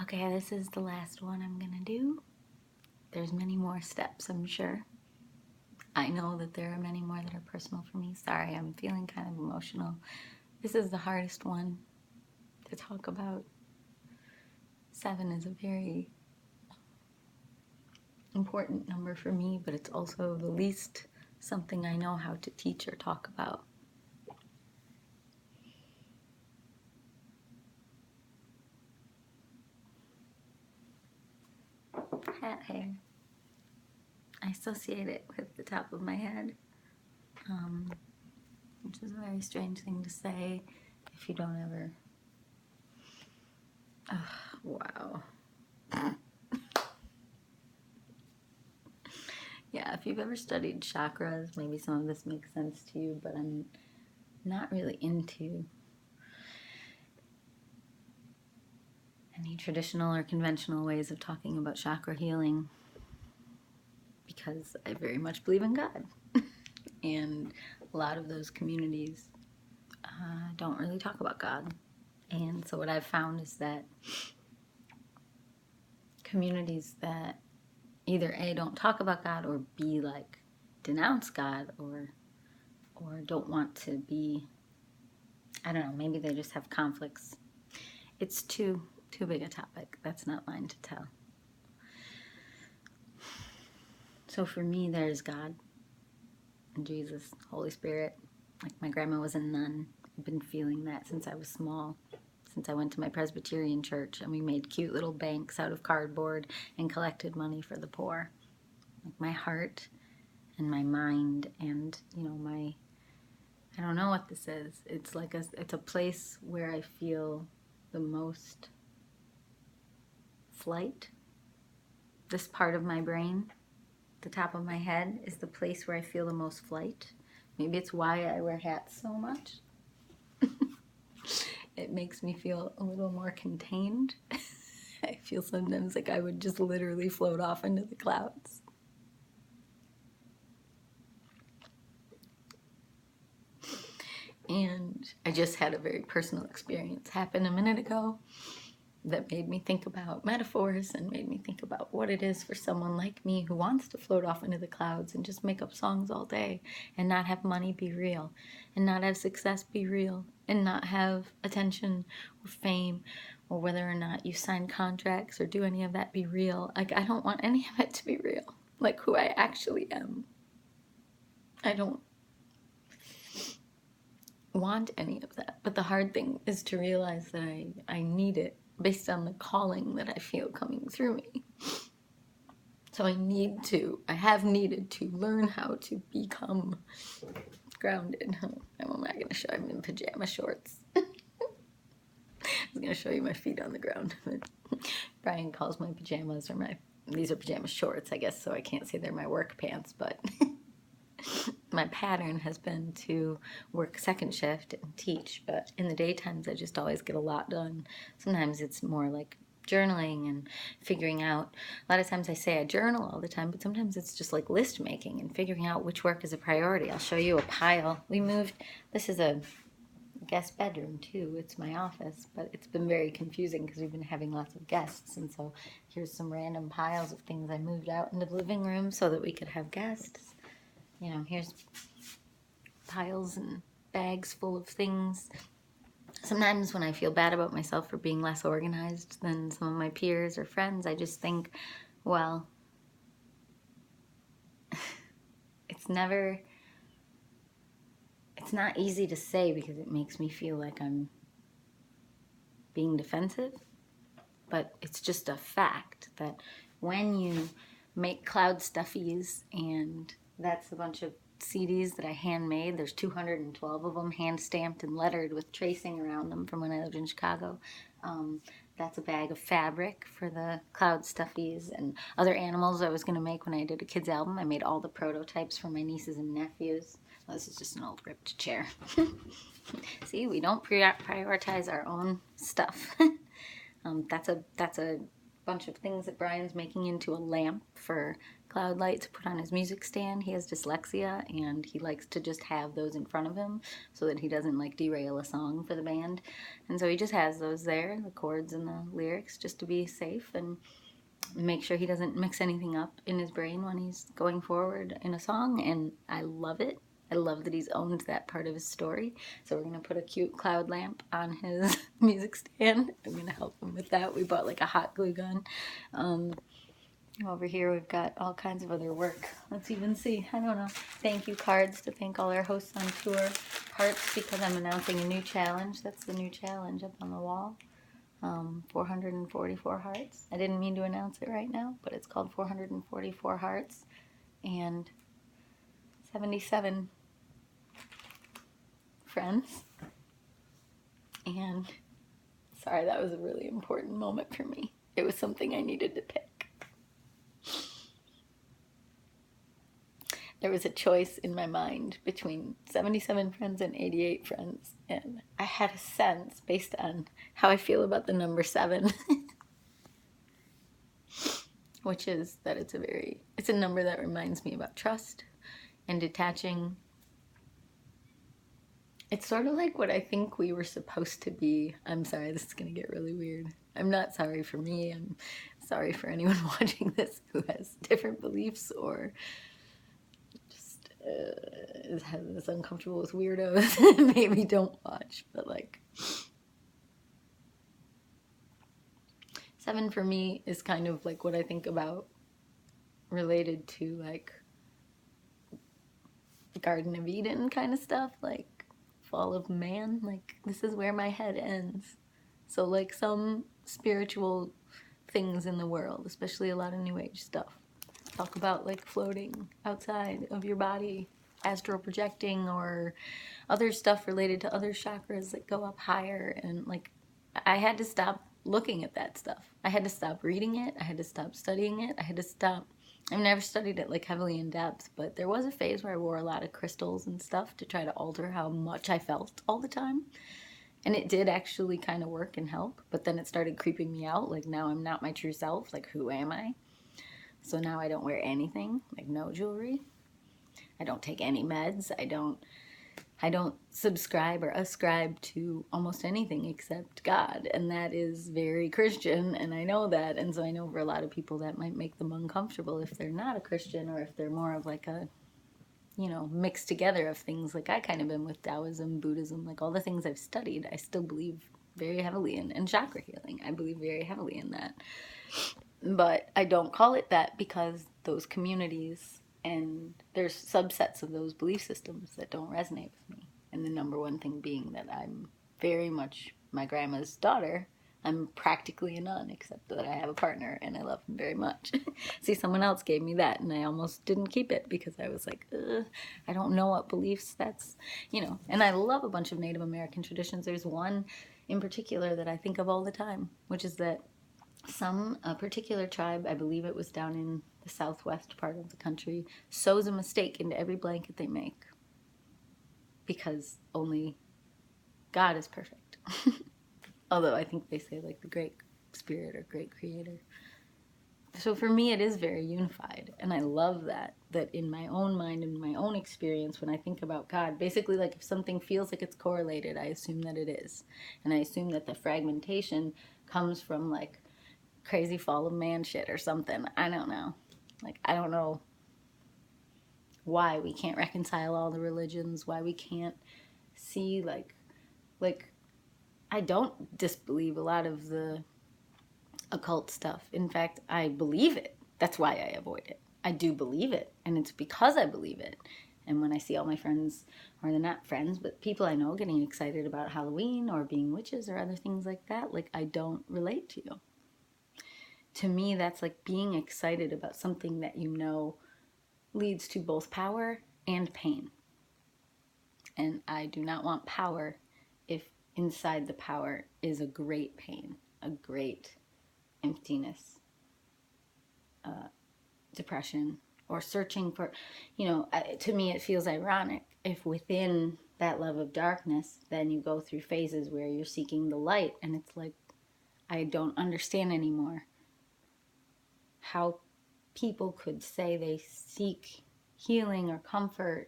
Okay, this is the last one I'm gonna do. There's many more steps, I'm sure. I know that there are many more that are personal for me. Sorry, I'm feeling kind of emotional. This is the hardest one to talk about. 7 is a very important number for me, but it's also the least something I know how to teach or talk about. Hat hair. I associate it with the top of my head, which is a very strange thing to say if you don't ever... wow. Yeah, if you've ever studied chakras, maybe some of this makes sense to you, but I'm not really into any traditional or conventional ways of talking about chakra healing because I very much believe in God. And a lot of those communities don't really talk about God. And so what I've found is that communities that either A, don't talk about God, or B, like denounce God, or don't want to be, I don't know, maybe they just have conflicts. It's too big a topic. That's not mine to tell. So for me, there's God, Jesus, Holy Spirit. Like my grandma was a nun. I've been feeling that since I was small, since I went to my Presbyterian church, and we made cute little banks out of cardboard and collected money for the poor. Like my heart and my mind and, my, I don't know what this is. It's like it's a place where I feel the most flight. This part of my brain, the top of my head, is the place where I feel the most flight. Maybe it's why I wear hats so much. It makes me feel a little more contained. I feel sometimes like I would just literally float off into the clouds. And I just had a very personal experience happen a minute ago that made me think about metaphors and made me think about what it is for someone like me who wants to float off into the clouds and just make up songs all day and not have money be real and not have success be real and not have attention or fame or whether or not you sign contracts or do any of that be real. Like, I don't want any of it to be real. Like, who I actually am. I don't want any of that. But the hard thing is to realize that I need it based on the calling that I feel coming through me. So I have needed to learn how to become grounded. I'm not going to show I'm in pajama shorts. I was going to show you my feet on the ground. Brian calls my pajamas, these are pajama shorts, I guess, so I can't say they're my work pants, but my pattern has been to work second shift and teach, but in the daytimes I just always get a lot done. Sometimes it's more like journaling and figuring out. A lot of times I say I journal all the time, but sometimes it's just like list making and figuring out which work is a priority. I'll show you a pile. This is a guest bedroom too. It's my office, but it's been very confusing because we've been having lots of guests, and so here's some random piles of things I moved out into the living room so that we could have guests. Here's piles and bags full of things. Sometimes when I feel bad about myself for being less organized than some of my peers or friends, I just think, well, it's not easy to say because it makes me feel like I'm being defensive, but it's just a fact that when you make cloud stuffies, and that's a bunch of CDs that I handmade. There's 212 of them, hand stamped and lettered with tracing around them from when I lived in Chicago. That's a bag of fabric for the cloud stuffies and other animals I was going to make when I did a kids album. I made all the prototypes for my nieces and nephews. Well, this is just an old ripped chair. See, we don't prioritize our own stuff. That's a bunch of things that Brian's making into a lamp for cloud lights put on his music stand. He has dyslexia, and he likes to just have those in front of him so that he doesn't like derail a song for the band. And so he just has those there, the chords and the lyrics, just to be safe and make sure he doesn't mix anything up in his brain when he's going forward in a song. And I love it. I love that he's owned that part of his story. So we're going to put a cute cloud lamp on his music stand. I'm going to help him with that. We bought like a hot glue gun. Over here we've got all kinds of other work. Let's even see. I don't know. Thank you cards to thank all our hosts on tour. Hearts because I'm announcing a new challenge. That's the new challenge up on the wall. 444 hearts. I didn't mean to announce it right now, but it's called 444 hearts and 77 friends. And sorry, that was a really important moment for me. It was something I needed to pick. There was a choice in my mind between 77 friends and 88 friends, and I had a sense based on how I feel about the number 7, which is that it's a number that reminds me about trust and detaching. It's sort of like what I think we were supposed to be. I'm sorry, this is going to get really weird. I'm not sorry for me. I'm sorry for anyone watching this who has different beliefs or is uncomfortable with weirdos. Maybe don't watch, but like 7 for me is kind of like what I think about related to like Garden of Eden kind of stuff, like fall of man. Like this is where my head ends. So like some spiritual things in the world, especially a lot of new age stuff, talk about like floating outside of your body, astral projecting, or other stuff related to other chakras that go up higher. And like I had to stop looking at that stuff. I had to stop reading it. I had to stop studying it. I had to stop. I've never studied it like heavily in depth, but there was a phase where I wore a lot of crystals and stuff to try to alter how much I felt all the time. And it did actually kind of work and help, but then it started creeping me out. Like now I'm not my true self. Like who am I? So now I don't wear anything, like no jewelry. I don't take any meds. I don't subscribe or ascribe to almost anything except God. And that is very Christian, and I know that. And so I know for a lot of people that might make them uncomfortable if they're not a Christian, or if they're more of like a, mixed together of things. Like I kind of been with Taoism, Buddhism, like all the things I've studied, I still believe very heavily in. And chakra healing, I believe very heavily in that. But I don't call it that because those communities and there's subsets of those belief systems that don't resonate with me. And the number one thing being that I'm very much my grandma's daughter. I'm practically a nun, except that I have a partner and I love him very much. See, someone else gave me that and I almost didn't keep it because I was like, I don't know what beliefs that's. And I love a bunch of Native American traditions. There's one in particular that I think of all the time, which is that a particular tribe, I believe it was down in the southwest part of the country, sews a mistake into every blanket they make because only God is perfect. Although I think they say like the great spirit or great creator. So for me it is very unified, and I love that in my own mind and my own experience when I think about God, basically like if something feels like it's correlated, I assume that it is. And I assume that the fragmentation comes from like crazy fall of man shit or something. I don't know. Like, I don't know why we can't reconcile all the religions, why we can't see, like, I don't disbelieve a lot of the occult stuff. In fact, I believe it. That's why I avoid it. I do believe it, and it's because I believe it. And when I see all my friends, or they're not friends, but people I know getting excited about Halloween or being witches or other things like that, like, I don't relate to you. To me, that's like being excited about something that you know leads to both power and pain. And I do not want power if inside the power is a great pain, a great emptiness, depression, or searching for, to me it feels ironic if within that love of darkness, then you go through phases where you're seeking the light, and it's like, I don't understand anymore how people could say they seek healing or comfort,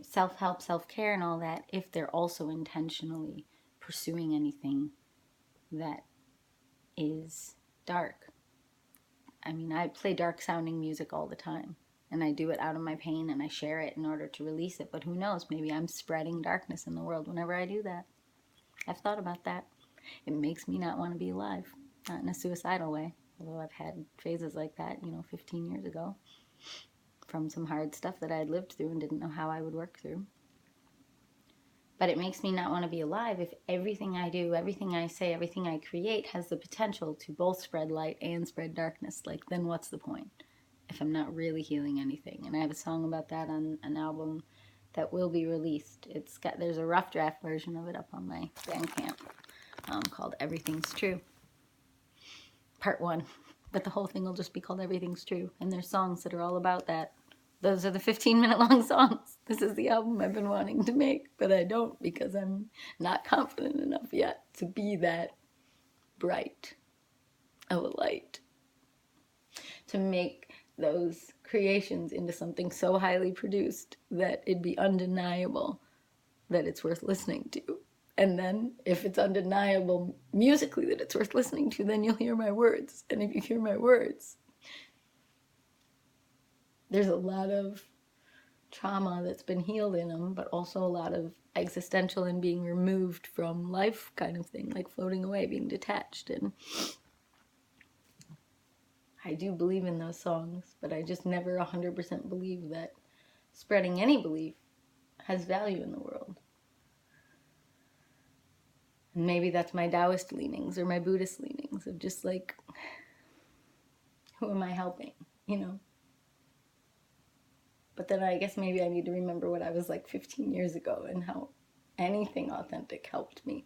self-help, self-care and all that, if they're also intentionally pursuing anything that is dark. I mean, I play dark sounding music all the time, and I do it out of my pain, and I share it in order to release it. But who knows, maybe I'm spreading darkness in the world whenever I do that. I've thought about that. It makes me not want to be alive, not in a suicidal way, although I've had phases like that, 15 years ago, from some hard stuff that I had lived through and didn't know how I would work through. But it makes me not want to be alive if everything I do, everything I say, everything I create has the potential to both spread light and spread darkness. Like, then what's the point if I'm not really healing anything? And I have a song about that on an album that will be released. There's a rough draft version of it up on my Bandcamp, called Everything's True, Part 1. But the whole thing will just be called Everything's True. And there's songs that are all about that. Those are the 15-minute long songs. This is the album I've been wanting to make, but I don't because I'm not confident enough yet to be that bright of a light. To make those creations into something so highly produced that it'd be undeniable that it's worth listening to. And then if it's undeniable musically that it's worth listening to, then you'll hear my words. And if you hear my words, there's a lot of trauma that's been healed in them, but also a lot of existential and being removed from life kind of thing, like floating away, being detached. And I do believe in those songs, but I just never 100% believe that spreading any belief has value in the world. And maybe that's my Taoist leanings or my Buddhist leanings of just like, who am I helping, But then I guess maybe I need to remember what I was like 15 years ago and how anything authentic helped me.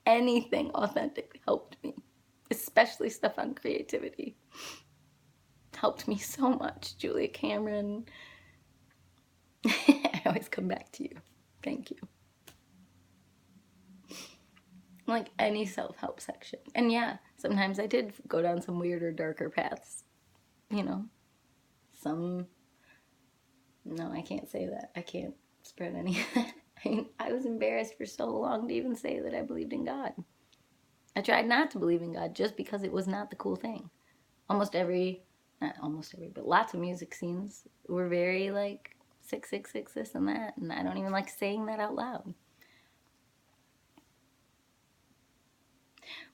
Anything authentic helped me, especially stuff on creativity. Helped me so much. Julia Cameron. I always come back to you. Thank you. Like any self-help section. And yeah, sometimes I did go down some weirder, darker paths. No, I can't say that. I can't spread any of that. I was embarrassed for so long to even say that I believed in God. I tried not to believe in God just because it was not the cool thing. Not almost every, but lots of music scenes were very like 666 this and that, and I don't even like saying that out loud.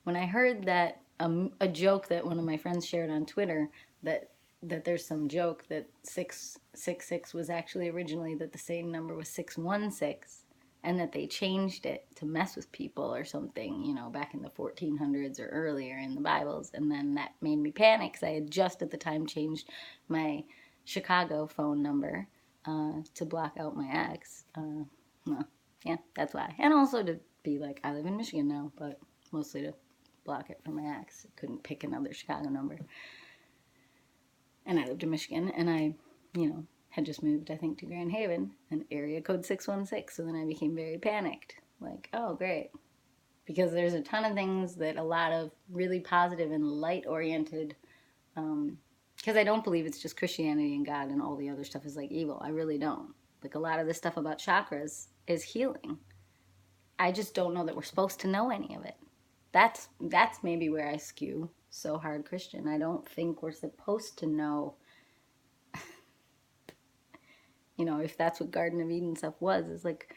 When I heard that a joke that one of my friends shared on Twitter, that there's some joke that 666 was actually originally that the same number was 616, and that they changed it to mess with people or something, back in the 1400s or earlier in the Bibles. And then that made me panic because I had just at the time changed my Chicago phone number to block out my ex. Well, yeah, that's why. And also to be like, I live in Michigan now, but mostly to block it from my ex. I couldn't pick another Chicago number. And I lived in Michigan, and I, had just moved, I think, to Grand Haven, and area code 616. So then I became very panicked. Like, oh, great. Because there's a ton of things that a lot of really positive and light-oriented, because I don't believe it's just Christianity and God and all the other stuff is like evil. I really don't. Like a lot of this stuff about chakras is healing. I just don't know that we're supposed to know any of it. That's maybe where I skew so hard Christian. I don't think we're supposed to know, if that's what Garden of Eden stuff was. It's like,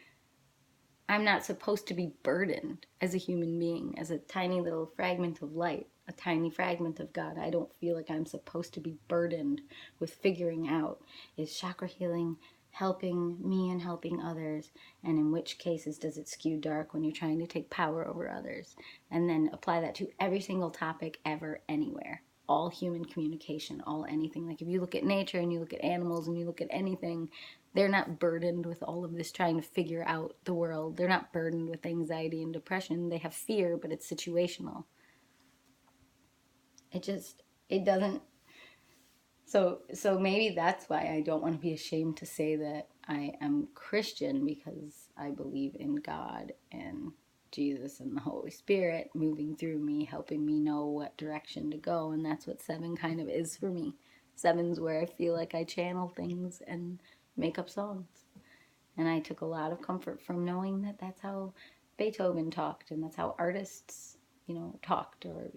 I'm not supposed to be burdened as a human being, as a tiny little fragment of light, a tiny fragment of God. I don't feel like I'm supposed to be burdened with figuring out, is chakra healing helping me and helping others, and in which cases does it skew dark when you're trying to take power over others, and then apply that to every single topic ever, anywhere. All human communication, all anything. Like if you look at nature and you look at animals and you look at anything, they're not burdened with all of this trying to figure out the world. They're not burdened with anxiety and depression. They have fear, but it's situational. It doesn't. So maybe that's why I don't want to be ashamed to say that I am Christian, because I believe in God and Jesus and the Holy Spirit moving through me, helping me know what direction to go. And that's what 7 kind of is for me. sevens where I feel like I channel things and make up songs. And I took a lot of comfort from knowing that that's how Beethoven talked, and that's how artists, talked, or,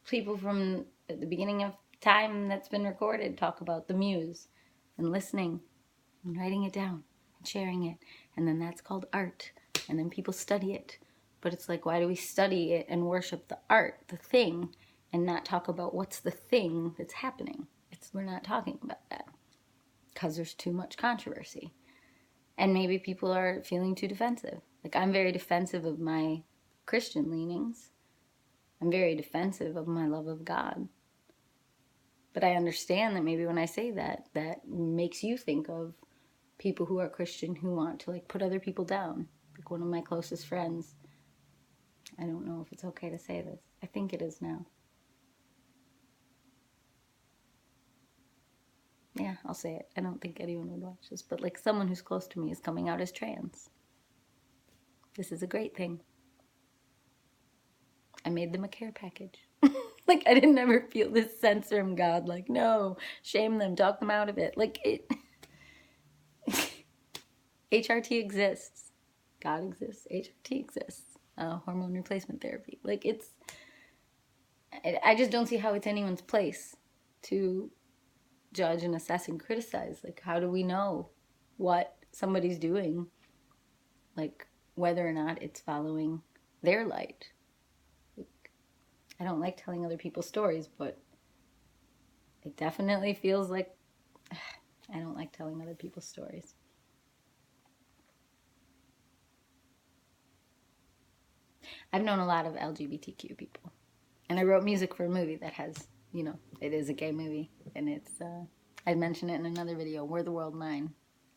people from the beginning of time that's been recorded talk about the muse and listening and writing it down and sharing it. And then that's called art. And then people study it. But it's like, why do we study it and worship the art, the thing, and not talk about what's the thing that's happening? We're not talking about that because there's too much controversy. And maybe people are feeling too defensive. Like, I'm very defensive of my Christian leanings. I'm very defensive of my love of God. But I understand that maybe when I say that, that makes you think of people who are Christian who want to, like, put other people down. Like one of my closest friends. I don't know if it's okay to say this. I think it is now. Yeah, I'll say it. I don't think anyone would watch this, but like someone who's close to me is coming out as trans. This is a great thing. I made them a care package. Like, I didn't ever feel this sense from God, like, no, shame them, talk them out of it. Like, HRT exists. God exists. HRT exists. Hormone replacement therapy. Like, I just don't see how it's anyone's place to judge and assess and criticize. Like, how do we know what somebody's doing? Like, whether or not it's following their light. Like, I don't like telling other people's stories, but it definitely feels like I don't like telling other people's stories. I've known a lot of LGBTQ people. And I wrote music for a movie that has, it is a gay movie. And it's, I mentioned it in another video, We're the World 9.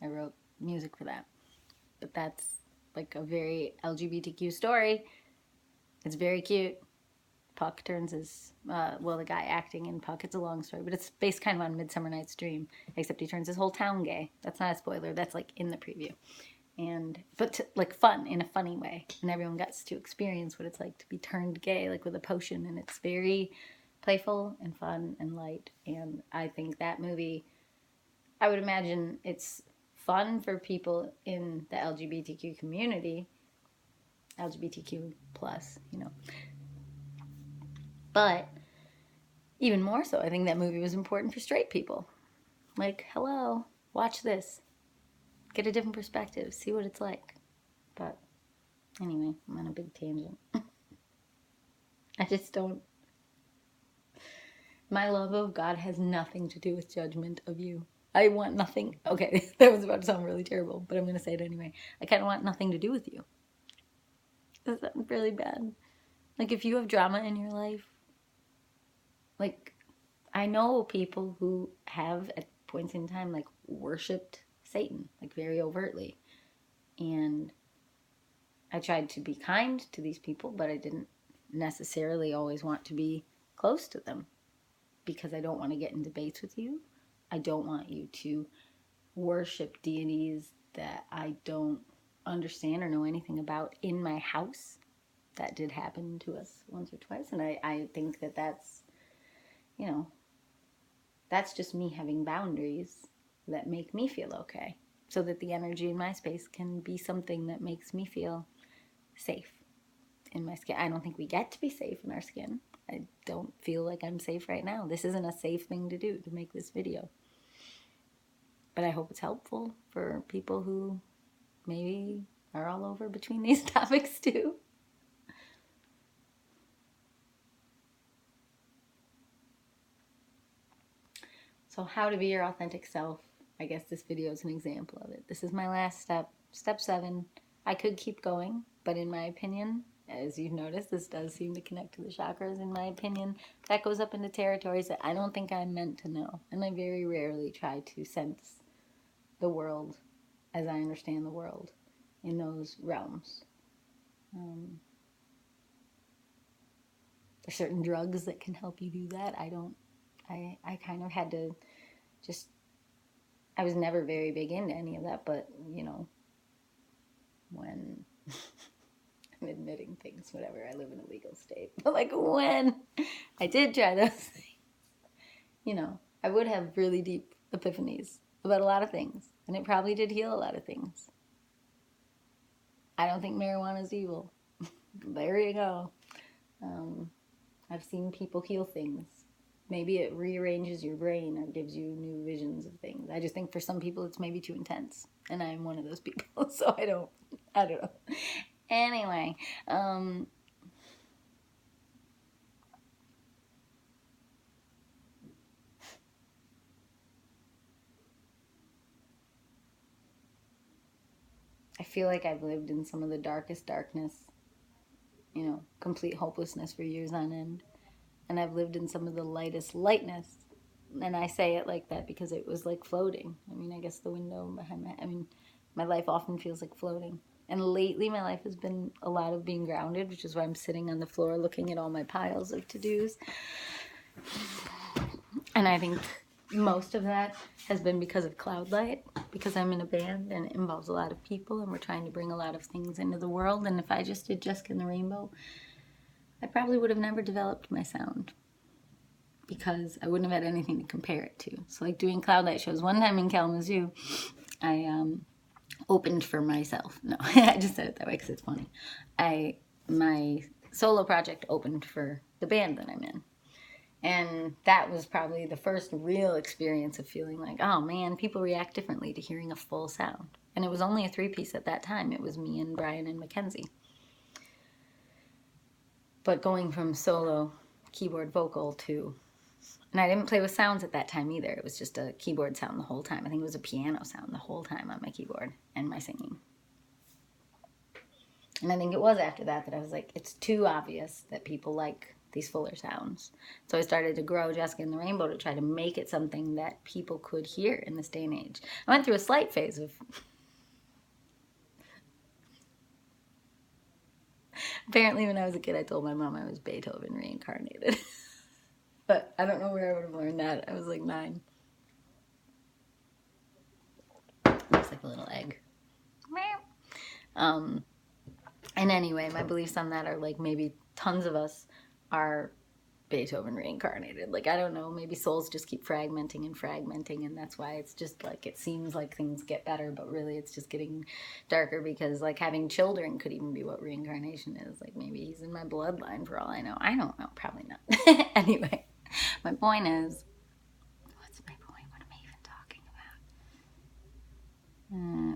I wrote music for that. But that's like a very LGBTQ story. It's very cute. Puck turns his, the guy acting in Puck, it's a long story, but it's based kind of on Midsummer Night's Dream, except he turns his whole town gay. That's not a spoiler, that's like in the preview. But like fun, in a funny way. And everyone gets to experience what it's like to be turned gay, like with a potion. And it's very playful and fun and light. And I think that movie, I would imagine it's fun for people in the LGBTQ community, LGBTQ plus, But even more so, I think that movie was important for straight people. Like, hello, watch this. Get a different perspective. See what it's like. But anyway, I'm on a big tangent. I just don't... My love of God has nothing to do with judgment of you. I want nothing... Okay, that was about to sound really terrible, but I'm going to say it anyway. I kind of want nothing to do with you. Does that sound really bad? Like, if you have drama in your life, like, I know people who have, at points in time, like, worshipped Satan, like, very overtly. And I tried to be kind to these people, but I didn't necessarily always want to be close to them because I don't want to get in debates with you. I don't want you to worship deities that I don't understand or know anything about in my house. That did happen to us once or twice, and I think that that's, that's just me having boundaries that make me feel okay, so that the energy in my space can be something that makes me feel safe in my skin. I don't think we get to be safe in our skin. I don't feel like I'm safe right now. This isn't a safe thing to do, to make this video. But I hope it's helpful for people who maybe are all over between these topics too. So how to be your authentic self. I guess this video is an example of it. This is my last step, step 7. I could keep going, but in my opinion, as you've noticed, this does seem to connect to the chakras. In my opinion, that goes up into territories that I don't think I'm meant to know. And I very rarely try to sense the world as I understand the world in those realms. There's certain drugs that can help you do that. I kind of had to just, I was never very big into any of that, but, when, I'm admitting things, whatever, I live in a legal state, but like when I did try those things, you know, I would have really deep epiphanies about a lot of things. And it probably did heal a lot of things. I don't think marijuana is evil. There you go. I've seen people heal things. Maybe it rearranges your brain or gives you new visions of things. I just think for some people it's maybe too intense. And I'm one of those people, so I don't know. Anyway, I feel like I've lived in some of the darkest darkness, you know, complete hopelessness for years on end. And I've lived in some of the lightest lightness. And I say it like that because it was like floating. I mean, I guess the window behind my life often feels like floating. And lately, my life has been a lot of being grounded, which is why I'm sitting on the floor looking at all my piles of to-dos. And I think most of that has been because of Cloud Light, because I'm in a band and it involves a lot of people and we're trying to bring a lot of things into the world. And if I just did Jessica and the Rainbow, I probably would have never developed my sound because I wouldn't have had anything to compare it to. So like doing Cloud Light shows, one time in Kalamazoo, I opened for myself. No, I just said it that way because it's funny. My solo project opened for the band that I'm in. And that was probably the first real experience of feeling like, oh man, people react differently to hearing a full sound. And it was only a 3-piece at that time. It was me and Brian and Mackenzie. But going from solo keyboard vocal to, and I didn't play with sounds at that time either. It was just a keyboard sound the whole time. I think it was a piano sound the whole time on my keyboard and my singing. And I think it was after that I was like, it's too obvious that people like these fuller sounds. So I started to grow Jessica and the Rainbow to try to make it something that people could hear in this day and age. I went through a slight phase of... Apparently when I was a kid, I told my mom I was Beethoven reincarnated. But I don't know where I would have learned that. I was like 9. Looks like a little egg. And anyway, my beliefs on that are like maybe tons of us are Beethoven reincarnated. Like, I don't know, maybe souls just keep fragmenting, and that's why it's just like, it seems like things get better, but really it's just getting darker because like having children could even be what reincarnation is. Like maybe he's in my bloodline for all I know. I don't know, probably not. Anyway, my point is, what's my point? What am I even talking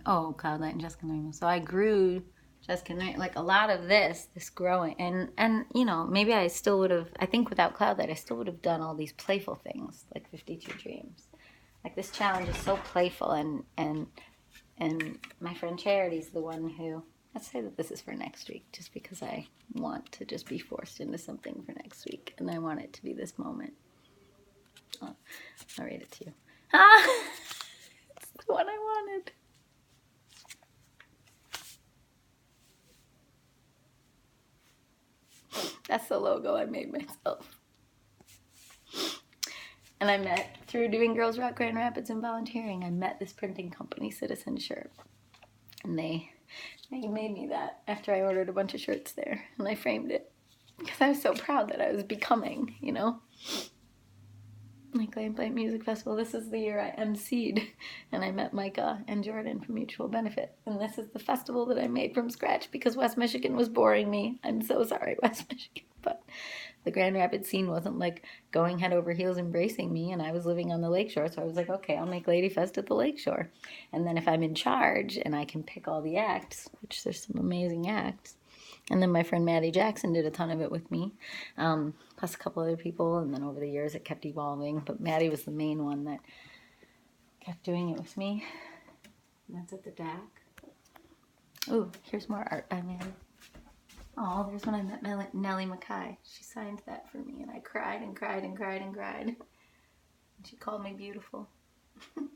about? Oh, Cloud Light and Jessica and the Rainbow. So I grew Jessica, like a lot of this growing, and you know, maybe I still would have, I think without Cloud Light, I still would have done all these playful things, like 52 Dreams. Like this challenge is so playful, and my friend Charity's the one who, let's say that this is for next week, just because I want to just be forced into something for next week, and I want it to be this moment. Oh, I'll read it to you. It's the one I wanted. That's the logo I made myself. And I met, through doing Girls Rock Grand Rapids and volunteering, I met this printing company, Citizen Shirt. And they made me that after I ordered a bunch of shirts there. And I framed it because I was so proud that I was becoming, you know. Like Lamplight Music Festival, this is the year I emceed. And I met Micah and Jordan for mutual benefit. And this is the festival that I made from scratch because West Michigan was boring me. I'm so sorry, West Michigan. But the Grand Rapids scene wasn't like going head over heels embracing me, and I was living on the lakeshore, so I was like, okay, I'll make Lady Fest at the lakeshore. And then if I'm in charge and I can pick all the acts, which there's some amazing acts, and then my friend Maddie Jackson did a ton of it with me, plus a couple other people, and then over the years it kept evolving, but Maddie was the main one that kept doing it with me. And that's at the DAC. Ooh, here's more art by Maddie. Oh, there's when I met Nellie Mackay. She signed that for me, and I cried and cried and cried and cried. And she called me beautiful. And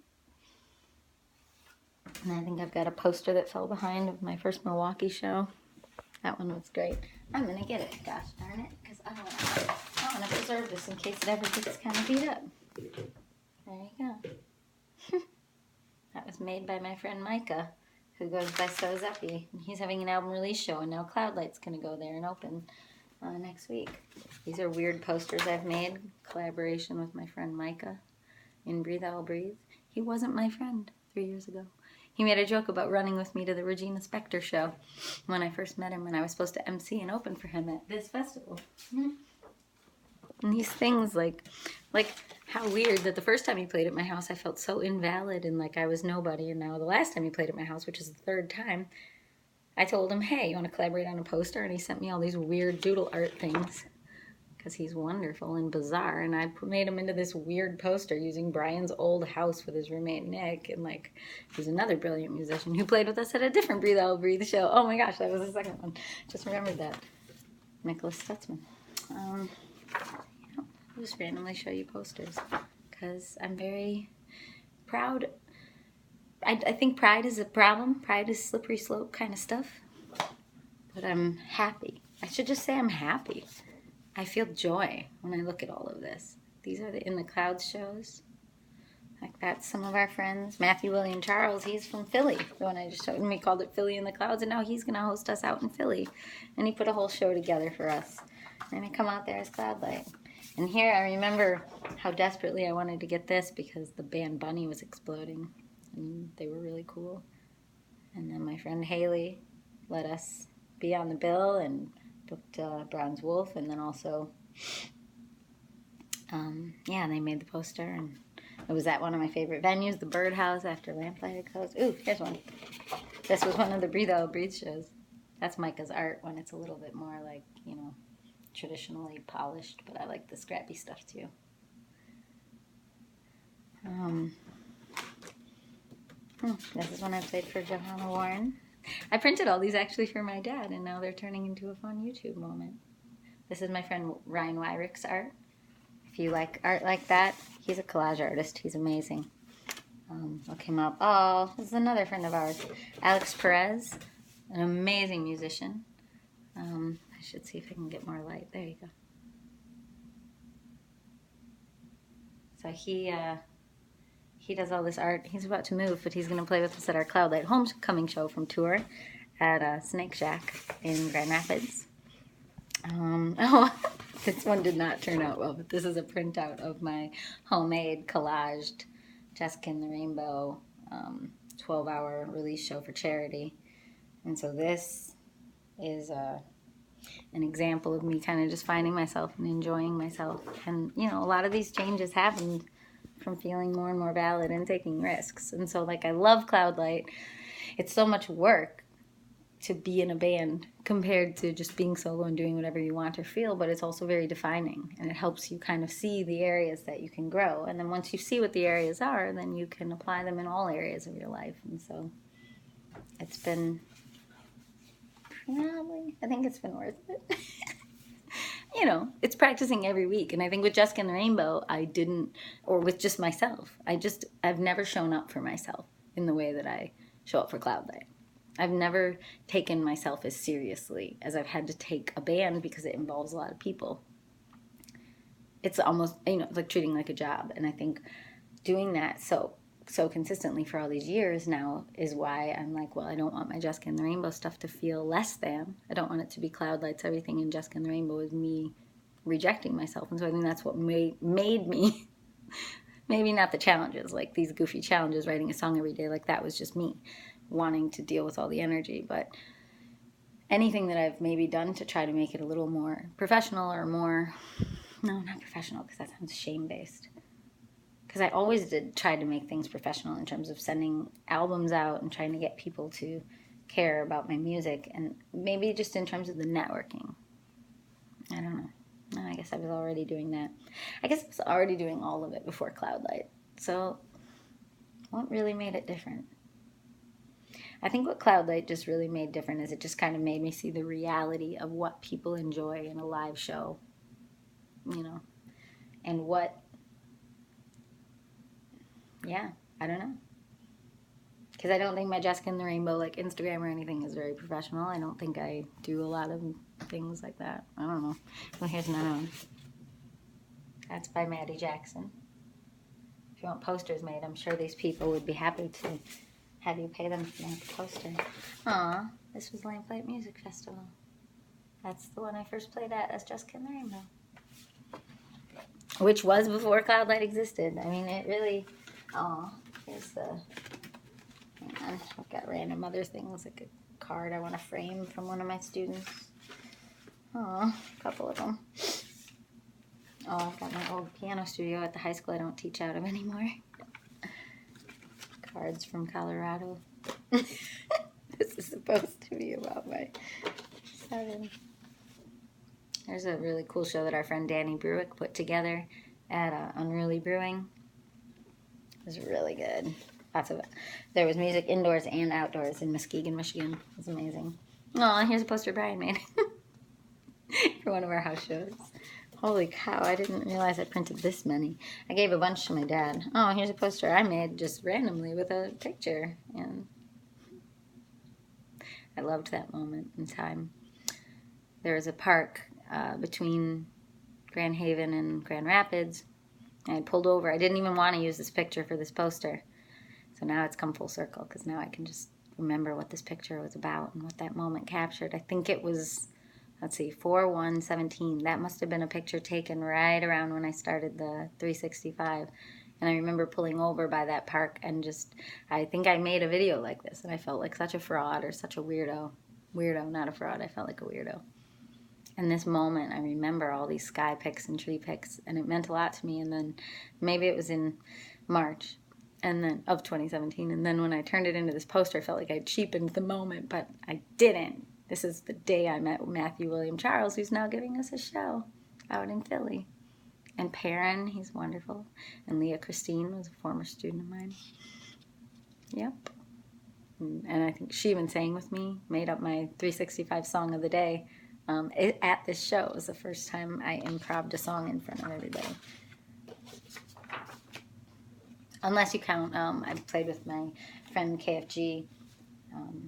I think I've got a poster that fell behind of my first Milwaukee show. That one was great. I'm going to get it, gosh darn it, because I want to preserve this in case it ever gets kind of beat up. There you go. That was made by my friend Micah, who goes by So Zeppy. He's having an album release show, and now Cloud Light's going to go there and open next week. These are weird posters I've made, collaboration with my friend Micah in Breathe I'll Breathe. He wasn't my friend 3 years ago. He made a joke about running with me to the Regina Spektor show when I first met him, and I was supposed to MC and open for him at this festival. And these things, like how weird that the first time he played at my house, I felt so invalid and like I was nobody. And now the last time he played at my house, which is the third time, I told him, hey, you want to collaborate on a poster? And he sent me all these weird doodle art things because he's wonderful and bizarre. And I made him into this weird poster using Brian's old house with his roommate Nick. And like, he's another brilliant musician who played with us at a different Breathe I'll Breathe show. Oh my gosh, that was the second one. Just remembered that. Nicholas Stutzman. I'll just randomly show you posters because I'm very proud. I think pride is a problem. Pride is slippery slope kind of stuff. But I'm happy. I should just say I'm happy. I feel joy when I look at all of this. These are the In the Clouds shows. Like that's some of our friends. Matthew William Charles, he's from Philly. The one I just showed him, we called it Philly in the Clouds, and now he's going to host us out in Philly. And he put a whole show together for us. And I come out there as Cloudlight. And here I remember how desperately I wanted to get this because the band Bunny was exploding. And they were really cool. And then my friend Haley let us be on the bill and booked Brown's Wolf. And then also, they made the poster. And it was at one of my favorite venues, the Birdhouse, after Lamplight had closed. Ooh, here's one. This was one of the Breathe I'll Breathe shows. That's Micah's art when it's a little bit more like, traditionally polished. But I like the scrappy stuff too. This is when I played for Johanna Warren. I printed all these actually for my dad, and now they're turning into a fun YouTube moment. This is my friend Ryan Wyrick's art. If you like art like that, he's a collage artist. He's amazing. Look him up. Oh, this is another friend of ours, Alex Perez, an amazing musician. I should see if I can get more light. There you go. So he does all this art. He's about to move, but he's going to play with us at our Cloudlight Homecoming show from tour at Snake Shack in Grand Rapids. This one did not turn out well, but this is a printout of my homemade collaged Jessica and the Rainbow 12-hour release show for charity. And so this is an example of me kind of just finding myself and enjoying myself. And, a lot of these changes happened from feeling more and more valid and taking risks. And so, I love Cloudlight. It's so much work to be in a band compared to just being solo and doing whatever you want or feel, but it's also very defining, and it helps you kind of see the areas that you can grow. And then once you see what the areas are, then you can apply them in all areas of your life. And so it's been I think it's been worth it. It's practicing every week. And I think with Jessica and the Rainbow, or with just myself, I've never shown up for myself in the way that I show up for Cloudlight. I've never taken myself as seriously as I've had to take a band because it involves a lot of people. It's almost, it's like treating like a job. And I think doing that so consistently for all these years now is why I'm like, well, I don't want my Jessica and the Rainbow stuff to feel less than. I don't want it to be Cloudlight's everything, and Jessica and the Rainbow is me rejecting myself. And so I think that's what made me, maybe not the challenges, like these goofy challenges, writing a song every day, like that was just me wanting to deal with all the energy. But anything that I've maybe done to try to make it a little more professional or more, no, not professional, because that sounds shame-based. Because I always try to make things professional in terms of sending albums out and trying to get people to care about my music. And maybe just in terms of the networking. I don't know. No, I guess I was already doing that. I guess I was already doing all of it before Cloudlight. So what really made it different? I think what Cloudlight just really made different is it just kind of made me see the reality of what people enjoy in a live show. And what... Yeah, I don't know. Because I don't think my Jessica and the Rainbow, Instagram or anything, is very professional. I don't think I do a lot of things like that. I don't know. Well, here's another one. That's by Maddie Jackson. If you want posters made, I'm sure these people would be happy to have you pay them to make a poster. Aw, this was Lamplight Music Festival. That's the one I first played at as Jessica and the Rainbow. Which was before Cloudlight existed. I mean, it really... Oh, here's the... Hang on. I've got random other things, like a card I want to frame from one of my students. Oh, a couple of them. Oh, I've got my old piano studio at the high school I don't teach out of anymore. Cards from Colorado. This is supposed to be about my 7. There's a really cool show that our friend Danny Bruick put together at Unruly Brewing. It was really good. Lots of it. There was music indoors and outdoors in Muskegon, Michigan. It was amazing. Oh, here's a poster Brian made for one of our house shows. Holy cow, I didn't realize I printed this many. I gave a bunch to my dad. Oh, here's a poster I made just randomly with a picture. And I loved that moment in time. There was a park between Grand Haven and Grand Rapids. And I pulled over. I didn't even want to use this picture for this poster. So now it's come full circle because now I can just remember what this picture was about and what that moment captured. I think it was, let's see, 4/1/17. That must have been a picture taken right around when I started the 365. And I remember pulling over by that park and just, I think I made a video like this and I felt like such a fraud or such a weirdo. Weirdo, not a fraud. I felt like a weirdo. And this moment, I remember all these sky pics and tree pics, and it meant a lot to me. And then maybe it was in March and then of 2017. And then when I turned it into this poster, I felt like I cheapened the moment, but I didn't. This is the day I met Matthew William Charles, who's now giving us a show out in Philly. And Perrin, he's wonderful. And Leah Christine was a former student of mine. Yep. And I think she even sang with me, made up my 365 song of the day. At this show, it was the first time I improv'd a song in front of everybody. Unless you count, I played with my friend KFG.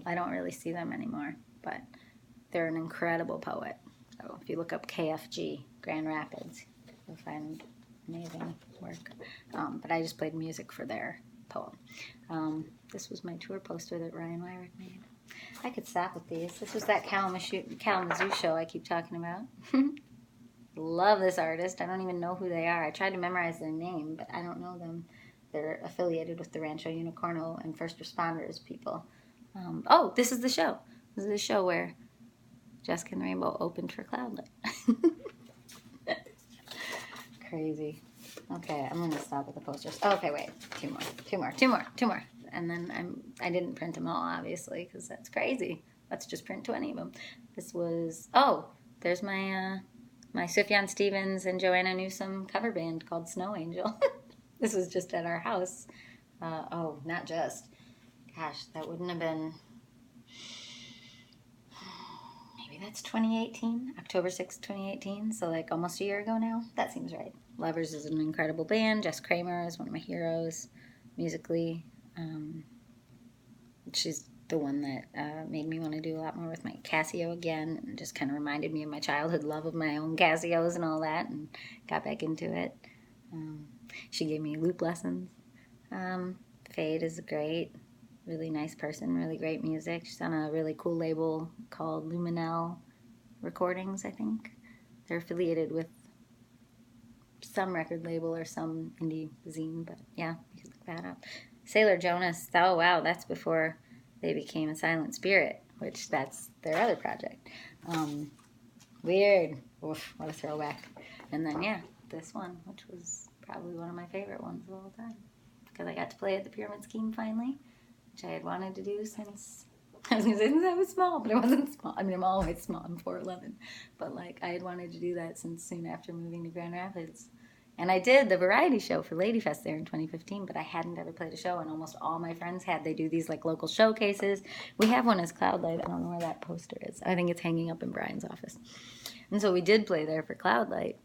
I don't really see them anymore, but they're an incredible poet. So if you look up KFG, Grand Rapids, you'll find amazing work. But I just played music for their poem. This was my tour poster that Ryan Wyrick made. I could stop with these. This was that Kalamazoo show I keep talking about. Love this artist. I don't even know who they are. I tried to memorize their name, but I don't know them. They're affiliated with the Rancho Unicorno and First Responders people. Oh, this is the show. This is the show where Jessica and the Rainbow opened for Cloudlight. Crazy. Okay, I'm going to stop with the posters. Okay, wait. Two more. And then I didn't print them all, obviously, because that's crazy. Let's just print 20 of them. This was, there's my Sufjan Stevens and Joanna Newsom cover band called Snow Angel. This was just at our house. Not just. Gosh, that wouldn't have been, maybe that's 2018, October 6th, 2018. So like almost a year ago now. That seems right. Lovers is an incredible band. Jess Kramer is one of my heroes musically. She's the one that made me want to do a lot more with my Casio again, and just kind of reminded me of my childhood love of my own Casios and all that, and got back into it. She gave me loop lessons. Fade is great, really nice person, really great music. She's on a really cool label called Luminel Recordings, I think. They're affiliated with some record label or some indie zine, but yeah, you can look that up. Sailor Jonas, oh wow, that's before they became a Silent Spirit, which that's their other project. Weird. Oof, what a throwback. And then, yeah, this one, which was probably one of my favorite ones of all time, because I got to play at the Pyramid Scheme finally, which I had wanted to do since, I was going to say since I was small, but I wasn't small. I mean, I'm always small. I'm 4'11", but like I had wanted to do that since soon after moving to Grand Rapids. And I did the variety show for Lady Fest there in 2015, but I hadn't ever played a show, and almost all my friends had. They do these like local showcases. We have one as Cloudlight. I don't know where that poster is. I think it's hanging up in Brian's office. And so we did play there for Cloudlight.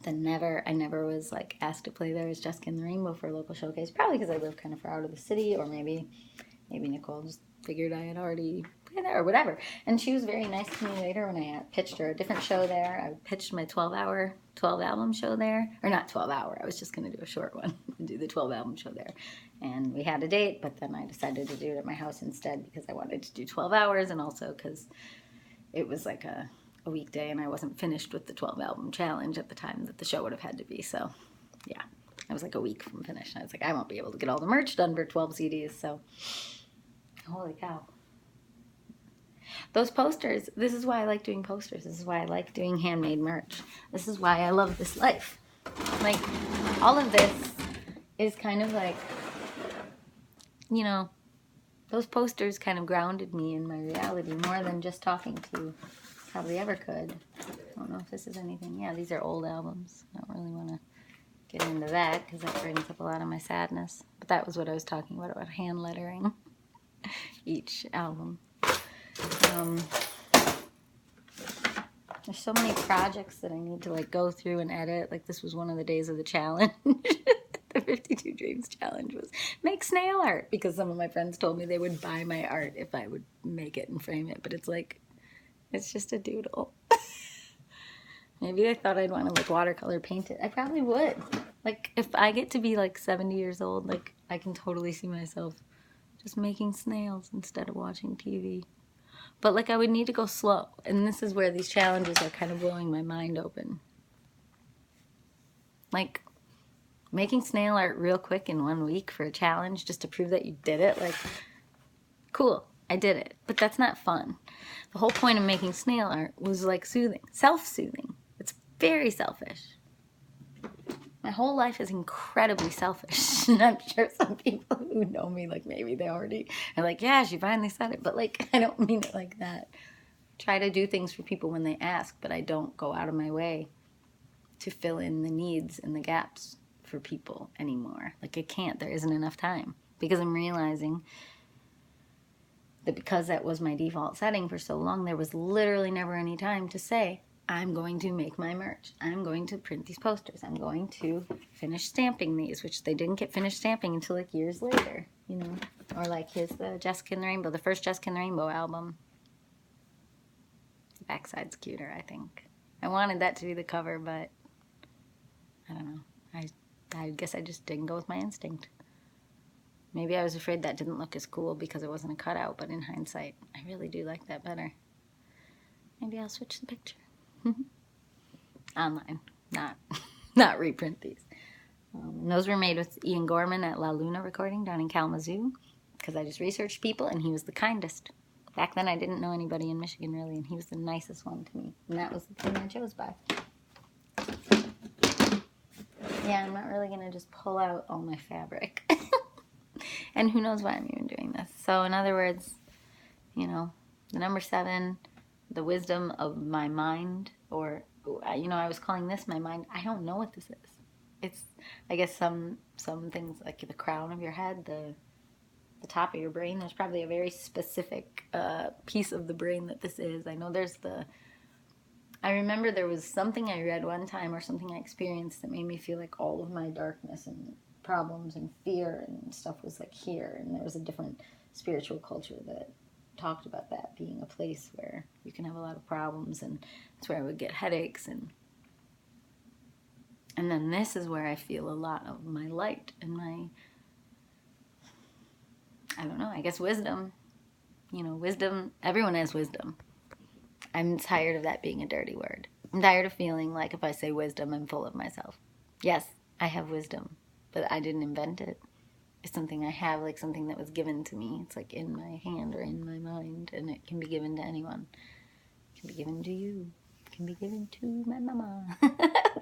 Then I never was like asked to play there as Jessica and the Rainbow for a local showcase, probably because I live kind of far out of the city, or maybe Nicole just figured I had already played there or whatever. And she was very nice to me later when I pitched her a different show there. I pitched my 12 album show there, or not 12 hour. I was just going to do a short one and do the 12 album show there. And we had a date, but then I decided to do it at my house instead because I wanted to do 12 hours, and also because it was like a a weekday, and I wasn't finished with the 12 album challenge at the time that the show would have had to be. So, yeah, I was like a week from finish. And I was like, I won't be able to get all the merch done for 12 CDs. So, holy cow. Those posters, this is why I like doing posters. This is why I like doing handmade merch. This is why I love this life. Like, all of this is kind of like, you know, those posters kind of grounded me in my reality more than just talking to you probably ever could. I don't know if this is anything. Yeah, these are old albums. I don't really want to get into that because that brings up a lot of my sadness. But that was what I was talking about hand lettering each album. There's so many projects that I need to like go through and edit. Like this was one of the days of the challenge. The 52 Dreams challenge was make snail art because some of my friends told me they would buy my art if I would make it and frame it. But it's like, it's just a doodle. Maybe I thought I'd want to like watercolor paint it. I probably would. Like if I get to be like 70 years old, like I can totally see myself just making snails instead of watching TV. But like I would need to go slow. And this is where these challenges are kind of blowing my mind open. Like making snail art real quick in 1 week for a challenge just to prove that you did it. Like, cool, I did it. But that's not fun. The whole point of making snail art was like soothing, self-soothing. It's very selfish. My whole life is incredibly selfish. And I'm sure some people who know me, like maybe they already are like, yeah, she finally said it. But like, I don't mean it like that. I try to do things for people when they ask, but I don't go out of my way to fill in the needs and the gaps for people anymore. Like I can't. There isn't enough time. Because I'm realizing that because that was my default setting for so long, there was literally never any time to say, I'm going to make my merch. I'm going to print these posters. I'm going to finish stamping these, which they didn't get finished stamping until like years later, you know. Or like here's the Jessica and the Rainbow, the first Jessica and the Rainbow album. The backside's cuter, I think. I wanted that to be the cover, but I don't know. I guess I just didn't go with my instinct. Maybe I was afraid that didn't look as cool because it wasn't a cutout, but in hindsight, I really do like that better. Maybe I'll switch the picture. Online, not reprint these. Those were made with Ian Gorman at La Luna Recording down in Kalamazoo because I just researched people and he was the kindest. Back then I didn't know anybody in Michigan really, and he was the nicest one to me. And that was the thing I chose by. Yeah, I'm not really going to just pull out all my fabric. And who knows why I'm even doing this. So in other words, you know, the number 7, the wisdom of my mind, or, you know, I was calling this my mind. I don't know what this is. It's, I guess, some things like the crown of your head, the top of your brain. There's probably a very specific piece of the brain that this is. I know there's I remember there was something I read one time or something I experienced that made me feel like all of my darkness and problems and fear and stuff was like here. And there was a different spiritual culture that talked about that being a place where you can have a lot of problems, and that's where I would get headaches. And then this is where I feel a lot of my light and my, I don't know, I guess wisdom. You know, wisdom, everyone has wisdom. I'm tired of that being a dirty word. I'm tired of feeling like if I say wisdom, I'm full of myself. Yes, I have wisdom, but I didn't invent it. It's something I have, like something that was given to me. It's like in my hand or in my mind, and it can be given to anyone. It can be given to you. It can be given to my mama.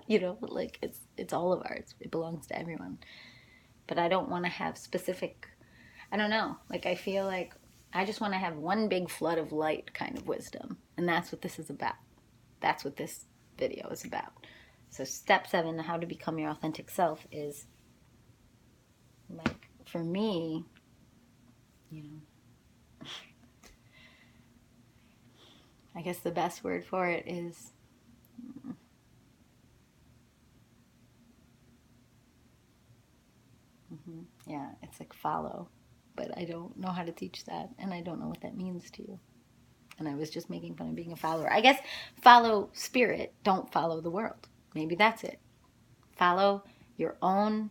You know, like it's all of ours. It belongs to everyone. But I don't want to have specific, I don't know, like I feel like I just want to have one big flood of light kind of wisdom. And that's what this is about. That's what this video is about. So step 7, how to become your authentic self, is like, for me, you know, I guess the best word for it is yeah, it's like follow. But I don't know how to teach that, and I don't know what that means to you. And I was just making fun of being a follower. I guess follow spirit, don't follow the world. Maybe that's it. Follow your own,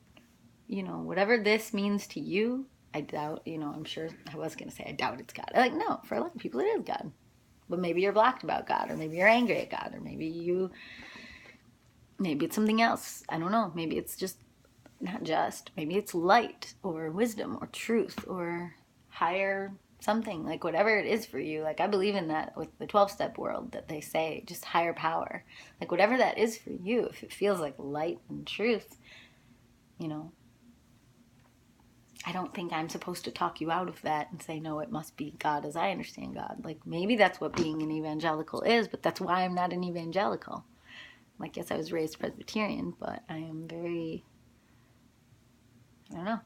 you know, whatever this means to you. I doubt, you know, I'm sure, I was going to say I doubt it's God. Like, no, for a lot of people it is God. But maybe you're blocked about God, or maybe you're angry at God, or maybe it's something else. I don't know. Maybe it's just, not just, maybe it's light or wisdom or truth or higher something, like whatever it is for you. Like I believe in that with the 12-step world that they say, just higher power. Like whatever that is for you, if it feels like light and truth, you know, I don't think I'm supposed to talk you out of that and say, no, it must be God as I understand God. Like maybe that's what being an evangelical is, but that's why I'm not an evangelical. Like, yes, I was raised Presbyterian, but I am very, I don't know.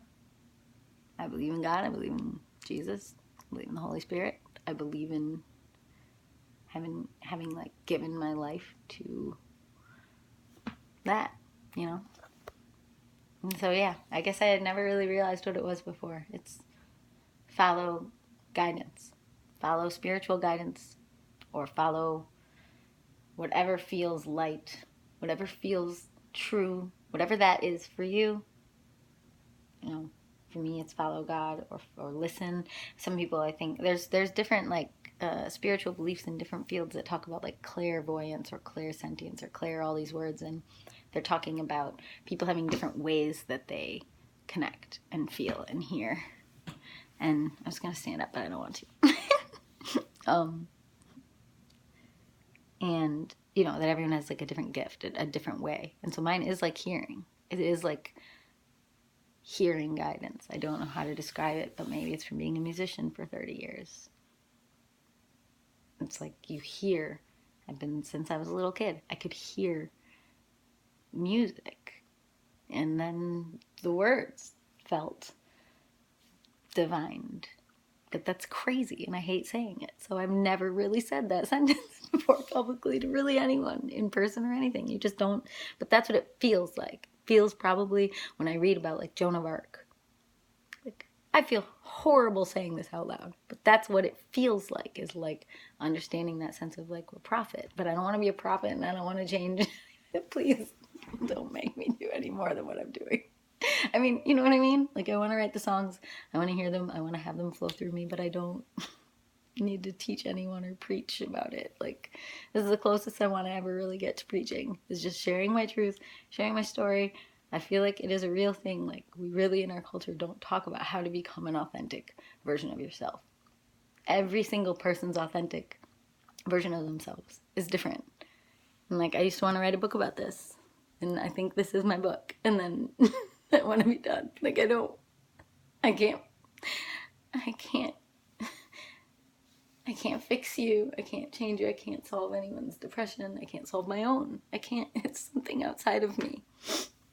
I believe in God. I believe in Jesus. I believe in the Holy Spirit. I believe in having like given my life to that, you know. And so yeah, I guess I had never really realized what it was before. It's follow guidance, follow spiritual guidance, or follow whatever feels light, whatever feels true, whatever that is for you. You know, for me, it's follow God or listen. Some people, I think, there's different like spiritual beliefs in different fields that talk about like clairvoyance or clairsentience or clair, all these words, and they're talking about people having different ways that they connect and feel and hear. And I was gonna stand up, but I don't want to. And you know that everyone has like a different gift, a different way, and so mine is like hearing. It is like hearing guidance. I don't know how to describe it, but maybe it's from being a musician for 30 years. It's like you hear. I've been since I was a little kid. I could hear music, and then the words felt divined. But that's crazy, and I hate saying it. So I've never really said that sentence before publicly to really anyone, in person or anything. You just don't. But that's what it feels like. Feels probably when I read about like Joan of Arc. Like I feel horrible saying this out loud, but that's what it feels like, is like understanding that sense of like a prophet. But I don't want to be a prophet, and I don't want to change. Please don't make me do any more than what I'm doing. I mean, you know what I mean? Like, I want to write the songs. I want to hear them. I want to have them flow through me, but I don't need to teach anyone or preach about it. Like, this is the closest I want to ever really get to preaching, is just sharing my truth, sharing my story. I feel like it is a real thing. Like, we really in our culture don't talk about how to become an authentic version of yourself. Every single person's authentic version of themselves is different. And like, I used to want to write a book about this, and I think this is my book. And then I want to be done. Like, I can't fix you. I can't change you. I can't solve anyone's depression. I can't solve my own. It's something outside of me,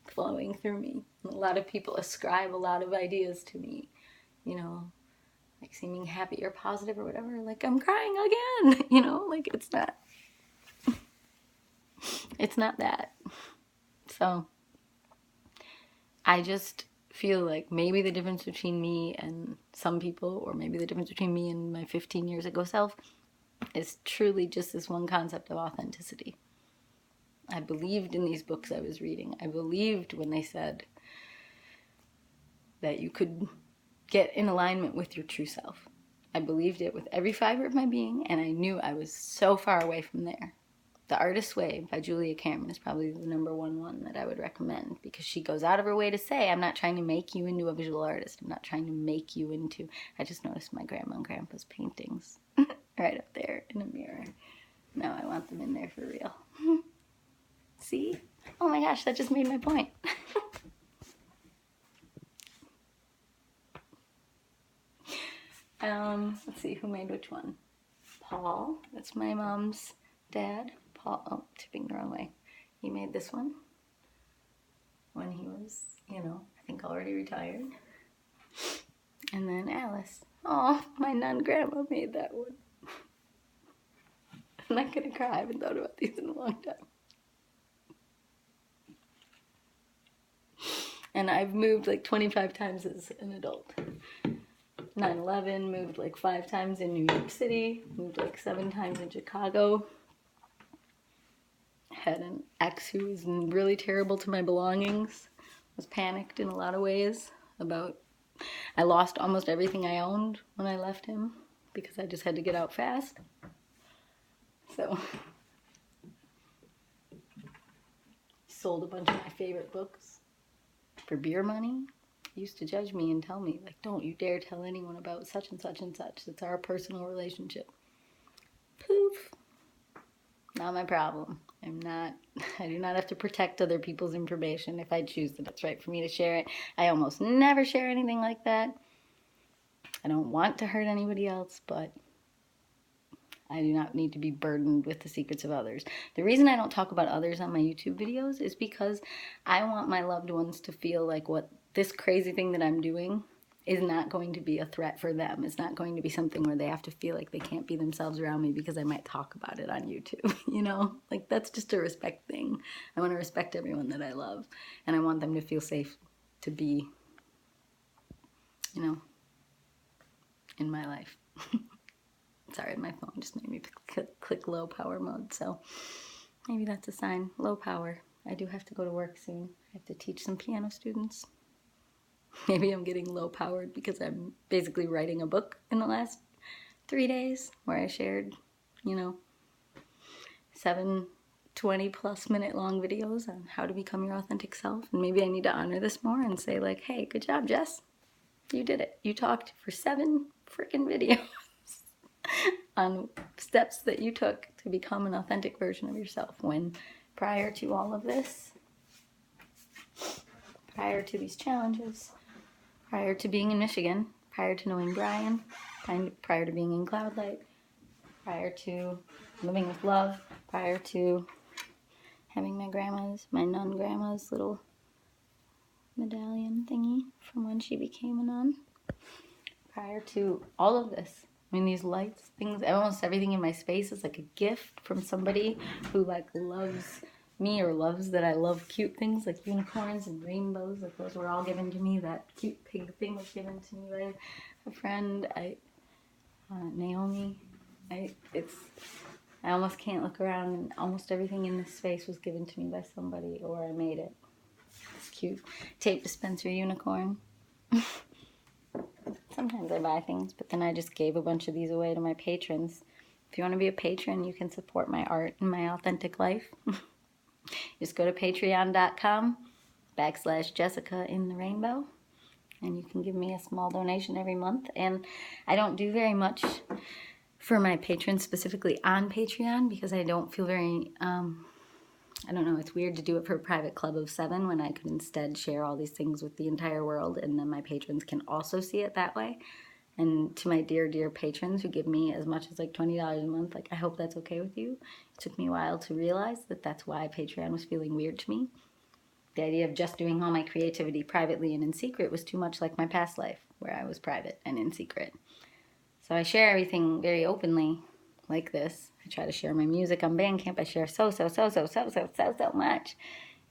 flowing through me. And a lot of people ascribe a lot of ideas to me, you know, like seeming happy or positive or whatever. Like, I'm crying again, you know, like it's not that. So I just feel like maybe the difference between me and some people, or maybe the difference between me and my 15 years ago self, is truly just this one concept of authenticity. I believed in these books I was reading. I believed when they said that you could get in alignment with your true self. I believed it with every fiber of my being, and I knew I was so far away from there. The Artist's Way by Julia Cameron is probably the number one that I would recommend, because she goes out of her way to say, I'm not trying to make you into a visual artist. I'm not trying to make you into... I just noticed my grandma and grandpa's paintings right up there in a mirror. Now I want them in there for real. See? Oh my gosh, that just made my point. Let's see, who made which one? Paul, that's my mom's dad. Paul, oh, tipping the wrong way. He made this one when he was, you know, I think already retired. And then Alice. Oh, my non-grandma made that one. I'm not gonna cry. I haven't thought about these in a long time. And I've moved like 25 times as an adult. 9/11, moved like 5 times in New York City, moved like 7 times in Chicago. Had an ex who was really terrible to my belongings. Was panicked in a lot of ways about... I lost almost everything I owned when I left him because I just had to get out fast. So sold a bunch of my favorite books for beer money. He used to judge me and tell me, like, don't you dare tell anyone about such and such and such. It's our personal relationship. Poof. Not my problem. I do not have to protect other people's information if I choose that it's right for me to share it. I almost never share anything like that. I don't want to hurt anybody else, but I do not need to be burdened with the secrets of others. The reason I don't talk about others on my YouTube videos is because I want my loved ones to feel like what this crazy thing that I'm doing is not going to be a threat for them. It's not going to be something where they have to feel like they can't be themselves around me because I might talk about it on YouTube, you know? Like, that's just a respect thing. I want to respect everyone that I love, and I want them to feel safe to be, you know, in my life. Sorry, my phone just made me click low power mode, so maybe that's a sign. Low power. I do have to go to work soon. I have to teach some piano students. Maybe I'm getting low powered because I'm basically writing a book in the last 3 days where I shared, you know, 7 20+ minute long videos on how to become your authentic self. And maybe I need to honor this more and say, like, hey, good job, Jess. You did it. You talked for 7 freaking videos on steps that you took to become an authentic version of yourself, when prior to all of this, prior to these challenges, prior to being in Michigan, prior to knowing Brian, prior to being in Cloudlight, prior to living with love, prior to having my nun grandma's little medallion thingy from when she became a nun, prior to all of this, I mean, these lights, things, almost everything in my space is like a gift from somebody who, like, loves me or loves that I love cute things like unicorns and rainbows. Like, those were all given to me. That cute pig thing was given to me by a friend. Naomi. I almost can't look around, and almost everything in this space was given to me by somebody, or I made it. This cute tape dispenser unicorn. Sometimes I buy things, but then I just gave a bunch of these away to my patrons. If you want to be a patron, you can support my art and my authentic life. Just go to patreon.com/JessicaInTheRainbow, and you can give me a small donation every month. And I don't do very much for my patrons specifically on Patreon because I don't feel very, I don't know, it's weird to do it for a private club of 7 when I could instead share all these things with the entire world, and then my patrons can also see it that way. And to my dear, dear patrons who give me as much as like $20 a month, like, I hope that's okay with you. It took me a while to realize that that's why Patreon was feeling weird to me. The idea of just doing all my creativity privately and in secret was too much like my past life, where I was private and in secret. So I share everything very openly like this. I try to share my music on Bandcamp. I share so much.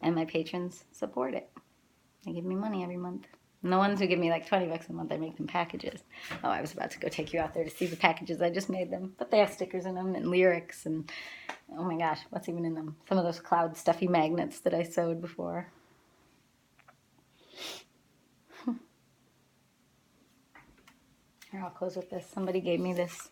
And my patrons support it. They give me money every month. And the ones who give me like $20 a month, I make them packages. Oh, I was about to go take you out there to see the packages. I just made them. But they have stickers in them and lyrics and, oh my gosh, what's even in them? Some of those cloud stuffy magnets that I sewed before. Here, I'll close with this. Somebody gave me this,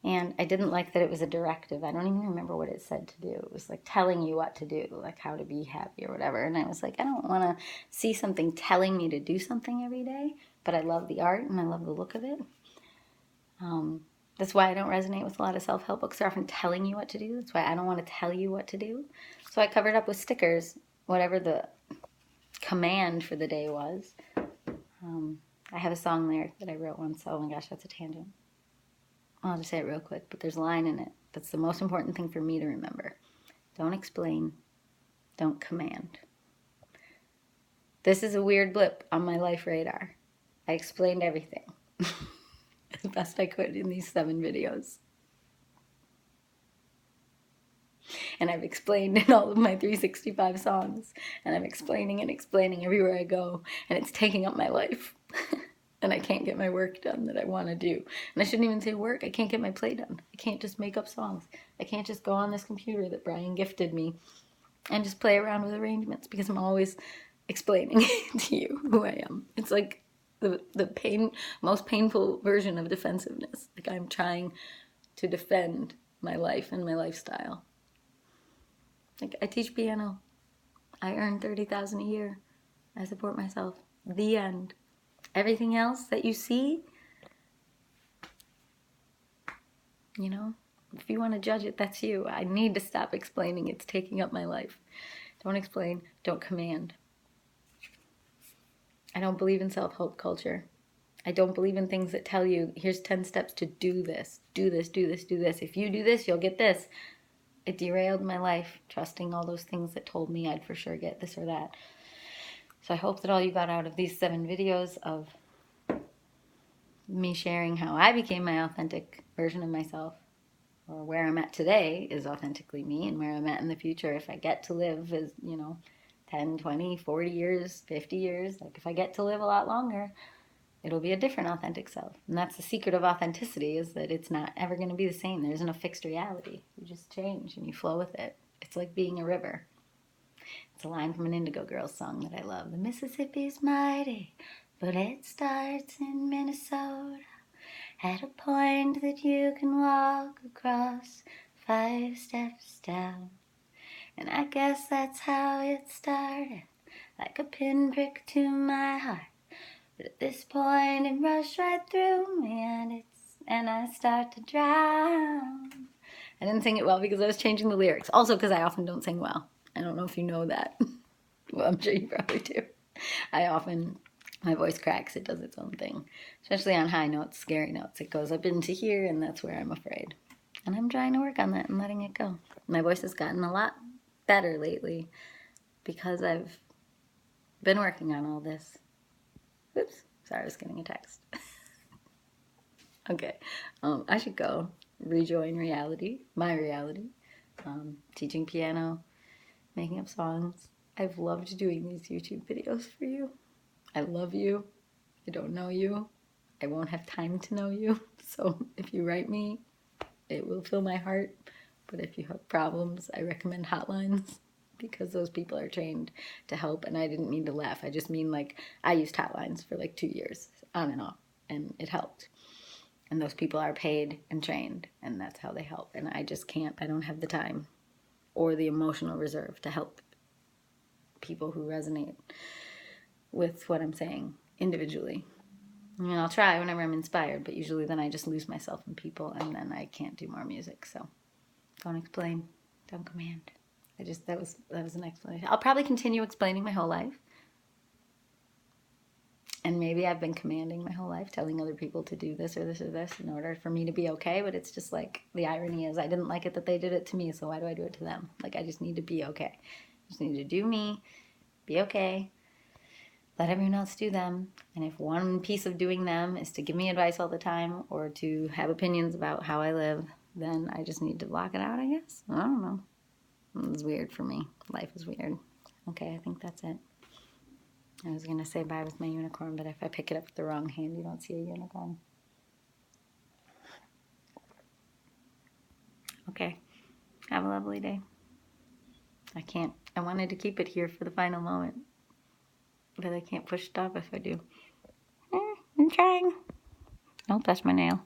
and I didn't like that it was a directive. I don't even remember what it said to do. It was like telling you what to do, like how to be happy or whatever. And I was like, I don't want to see something telling me to do something every day, but I love the art and I love the look of it. That's why I don't resonate with a lot of self-help books. They're often telling you what to do. That's why I don't want to tell you what to do. So I covered up with stickers, whatever the command for the day was. I have a song lyric that I wrote once. Oh my gosh, that's a tangent. I'll just say it real quick, but there's a line in it that's the most important thing for me to remember. Don't explain, don't command. This is a weird blip on my life radar. I explained everything as best I could in these 7 videos. And I've explained in all of my 365 songs, and I'm explaining and explaining everywhere I go, and it's taking up my life. And I can't get my work done that I want to do. And I shouldn't even say work. I can't get my play done. I can't just make up songs. I can't just go on this computer that Brian gifted me and just play around with arrangements, because I'm always explaining to you who I am. It's like the most painful version of defensiveness. Like, I'm trying to defend my life and my lifestyle. Like, I teach piano. I earn $30,000 a year. I support myself. The end. Everything else that you see, you know, if you want to judge it, that's you. I need to stop explaining. It's taking up my life. Don't explain. Don't command. I don't believe in self-help culture. I don't believe in things that tell you, here's 10 steps to do this. Do this, do this, do this. If you do this, you'll get this. It derailed my life, trusting all those things that told me I'd for sure get this or that. So I hope that all you got out of these 7 videos of me sharing how I became my authentic version of myself, or where I'm at today is authentically me, and where I'm at in the future, if I get to live, is, 10, 20, 40 years, 50 years, like if I get to live a lot longer, it'll be a different authentic self. And that's the secret of authenticity, is that it's not ever going to be the same. There isn't a fixed reality. You just change and you flow with it. It's like being a river. It's a line from an Indigo Girls song that I love. The Mississippi's mighty, but it starts in Minnesota, at a point that you can walk across 5 steps down. And I guess that's how it started, like a pinprick to my heart. But at this point it rushed right through me, and I start to drown. I didn't sing it well because I was changing the lyrics. Also because I often don't sing well. I don't know if you know that. Well, I'm sure you probably do. My voice cracks. It does its own thing. Especially on high notes, scary notes. It goes up into here, and that's where I'm afraid. And I'm trying to work on that and letting it go. My voice has gotten a lot better lately because I've been working on all this. Oops. Sorry, I was getting a text. Okay. I should go rejoin reality, my reality. Teaching piano, making up songs. I've loved doing these YouTube videos for you. I love you. I don't know you. I won't have time to know you. So if you write me, it will fill my heart. But if you have problems, I recommend hotlines, because those people are trained to help. And I didn't mean to laugh. I just mean, like, I used hotlines for like 2 years, on and off, and it helped. And those people are paid and trained, and that's how they help. And I just can't. I don't have the time or the emotional reserve to help people who resonate with what I'm saying individually. I mean, I'll try whenever I'm inspired, but usually then I just lose myself in people, and then I can't do more music. So don't explain, don't command. That was an explanation. I'll probably continue explaining my whole life. And maybe I've been commanding my whole life, telling other people to do this or this or this in order for me to be okay. But it's just like, the irony is I didn't like it that they did it to me, so why do I do it to them? Like, I just need to be okay. I just need to do me, be okay, let everyone else do them. And if one piece of doing them is to give me advice all the time or to have opinions about how I live, then I just need to block it out, I guess. I don't know. It's weird for me. Life is weird. Okay, I think that's it. I was going to say bye with my unicorn, but if I pick it up with the wrong hand, you don't see a unicorn. Okay. Have a lovely day. I wanted to keep it here for the final moment, but I can't push stop if I do. I'm trying. Don't touch my nail.